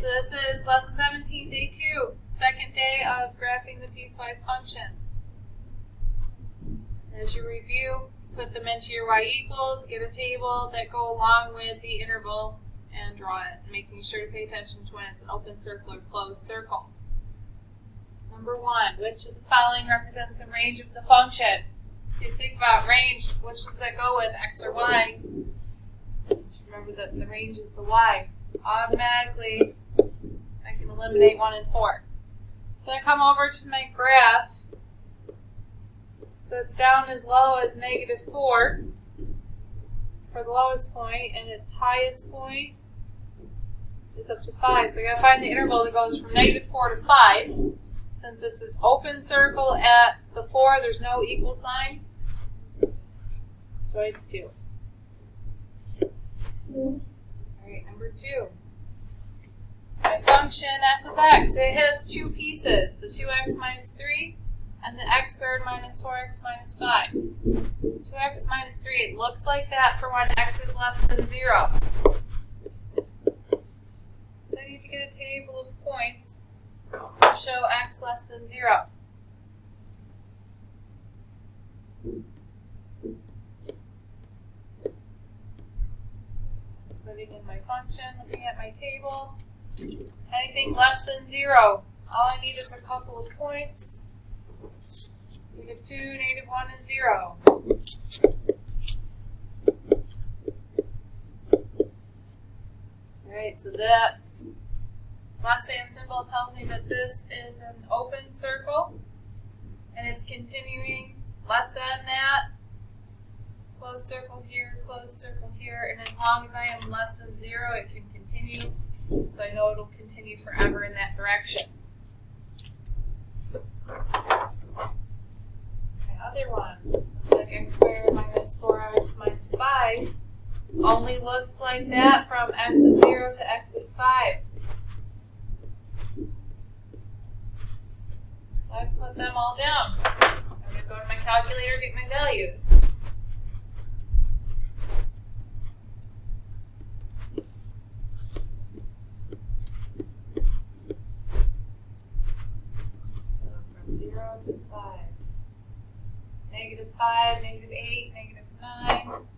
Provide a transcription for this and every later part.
so this is lesson 17, day 2, second day of graphing the piecewise functions. As you review, put them into your y equals, get a table that go along with the interval, and draw it, making sure to pay attention to when it's an open circle or closed circle. Number 1, which of the following represents the range of the function? If you think about range, which does that go with, x or y? Remember that the range is the y. Automatically, I can eliminate 1 and 4. So I come over to my graph. So it's down as low as -4 for the lowest point, and its highest point is up to 5. So I gotta find the interval that goes from -4 to 5. Since it's an open circle at the 4, there's no equal sign. Choice 2. Alright, number 2. My function f of x, it has two pieces, the 2x minus 3 and the x squared minus 4x minus 5. 2x minus 3, it looks like that for when x is less than 0. So I need to get a table of points to show x less than 0. Putting in my function, looking at my table. Anything less than 0, all I need is a couple of points. -2, -1, and 0. Alright, so that less than symbol tells me that this is an open circle, and it's continuing less than that. Closed circle here, and as long as I am less than 0, it can continue, so I know it'll continue forever in that direction. My other one looks like x squared minus 4x minus 5 only looks like that from x is 0 to x is 5. So I put them all down. I'm going to go to my calculator, get my values. To 5. -5, -8, -9.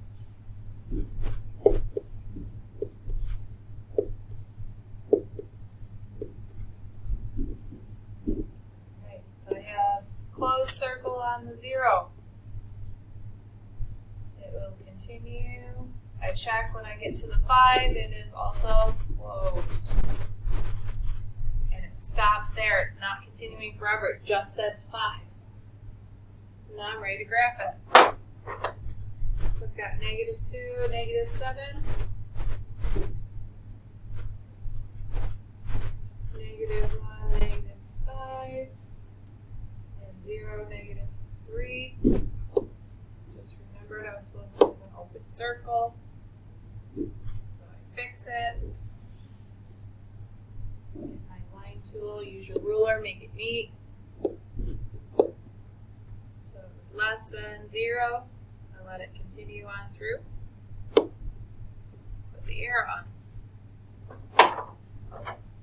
Right, so I have closed circle on the 0. It will continue. I check when I get to the 5, it is also closed. Stops there. It's not continuing forever. It just said 5. So now I'm ready to graph it. So I've got -2, -7, -1, -5, and 0, -3. Just remembered I was supposed to have an open circle. So I fix it. Tool, use your ruler, make it neat. So it's less than 0. I let it continue on through. Put the arrow on.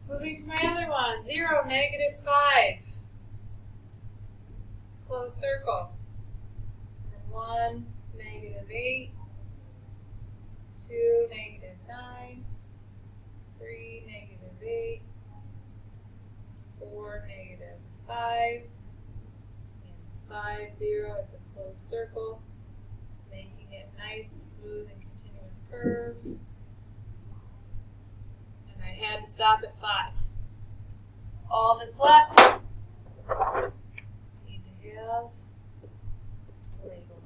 Moving to my other one, 0, -5. It's a closed circle. And then 1, -8, 2, -9, 3, -8. 4, -5, and 5, 0. It's a closed circle, making it nice, smooth, and continuous curve. And I had to stop at 5. All that's left, need to have a label.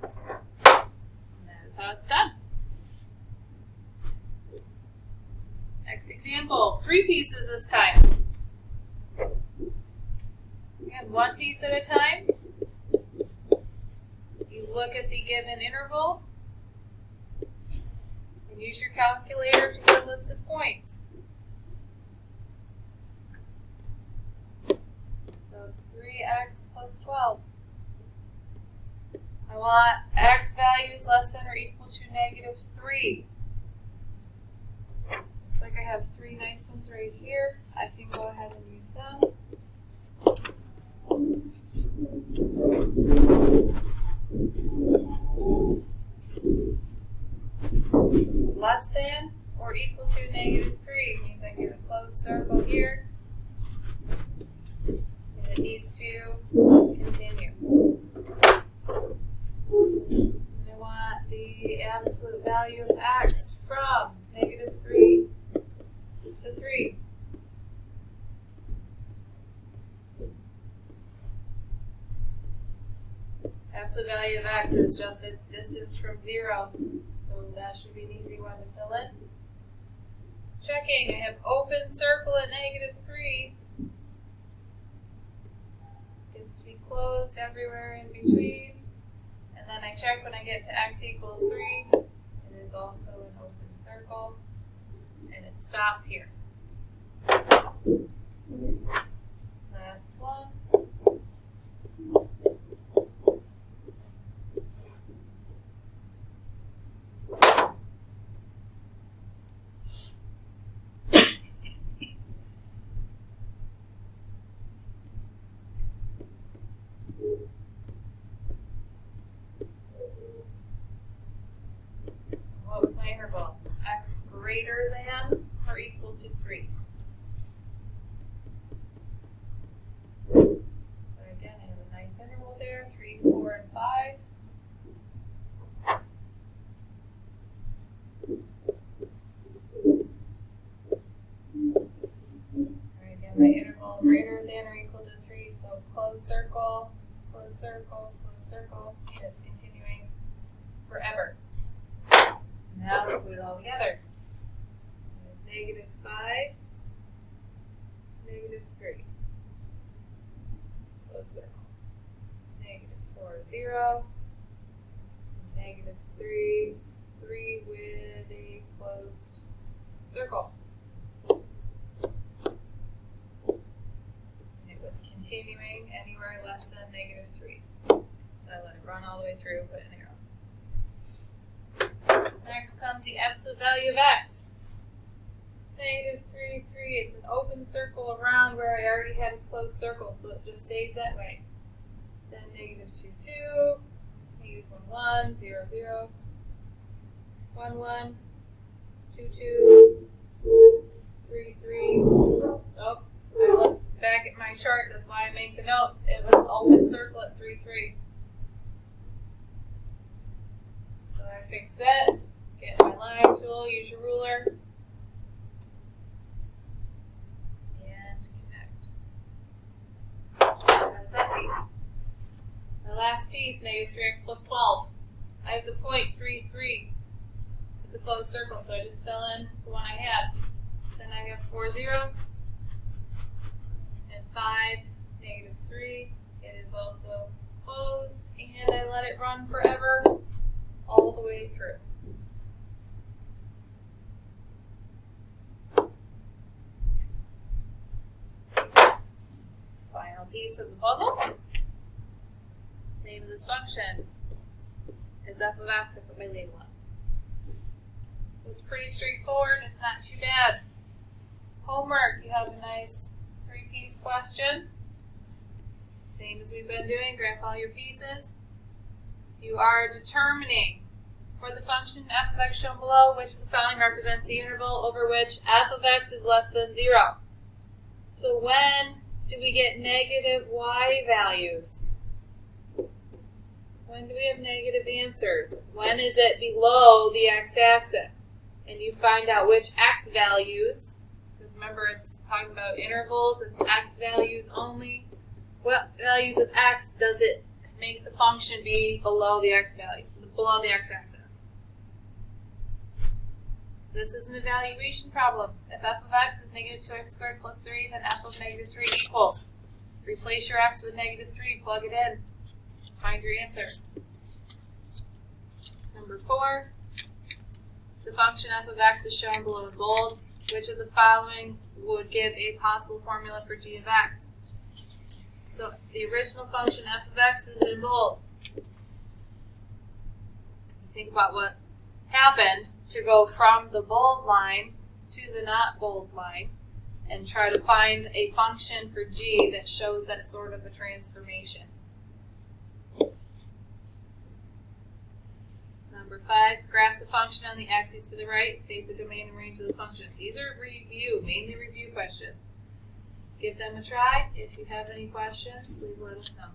And that is how it's done. Next example, 3 pieces this time. Again, 1 piece at a time. You look at the given interval and use your calculator to get a list of points. So 3x plus 12. I want x values less than or equal to -3. like I have 3 nice ones right here. I can go ahead and use them. So it's less than or equal to -3 means I get a closed circle here. And it needs to continue. And I want the absolute value of x from -3 to 3. Absolute value of x is just its distance from 0. So that should be an easy one to fill in. Checking, I have open circle at -3. Gets to be closed everywhere in between. And then I check when I get to x equals 3. It is also an open circle. And it stops here. Last one. What was my interval? X greater than or equal to 3. So again, I have a nice interval there, 3, 4, and 5. Alright, again, my interval greater than or equal to 3, so closed circle, closed circle, closed circle, and it's continuing forever. So now we put it all together. -5, -3. Closed circle. -4, 0. -3, 3 with a closed circle. And it was continuing anywhere less than -3. So I let it run all the way through, put an arrow. Next comes the absolute value of x. -3, 3. It's an open circle around where I already had a closed circle, so it just stays that way. Then -2, 2. -1, 1. 0, 0. 1, 1. 2, 2. 3, 3. Oh, I looked back at my chart. That's why I make the notes. It was an open circle at 3, 3. So I fix it. Get my line tool, use your ruler, and connect. And that's that piece. My last piece, -3x plus 12. I have the point 3, 3. It's a closed circle, so I just fill in the one I had. Then I have 4, 0, and 5, -3. It is also closed, and I let it run forever all the way through. Final piece of the puzzle. Name of this function is f of x. I put my label on. So it's pretty straightforward. It's not too bad. Homework, you have a nice 3-piece question. Same as we've been doing, graph all your pieces. You are determining for the function f of x shown below which of the following represents the interval over which f of x is less than 0. So when do we get negative y values? When do we have negative answers? When is it below the x-axis? And you find out which x values, because remember it's talking about intervals, it's x values only. What values of x does it make the function be below the x value, below the x-axis? This is an evaluation problem. If f of x is -2x squared plus 3, then f of -3 equals. Replace your x with -3, plug it in, find your answer. Number 4, the function f of x is shown below in bold. Which of the following would give a possible formula for g of x? So the original function f of x is in bold. Think about what happened to go from the bold line to the not bold line and try to find a function for g that shows that sort of a transformation. Number 5, graph the function on the axis to the right. State the domain and range of the function. These are mainly review questions. Give them a try. If you have any questions, please let us know.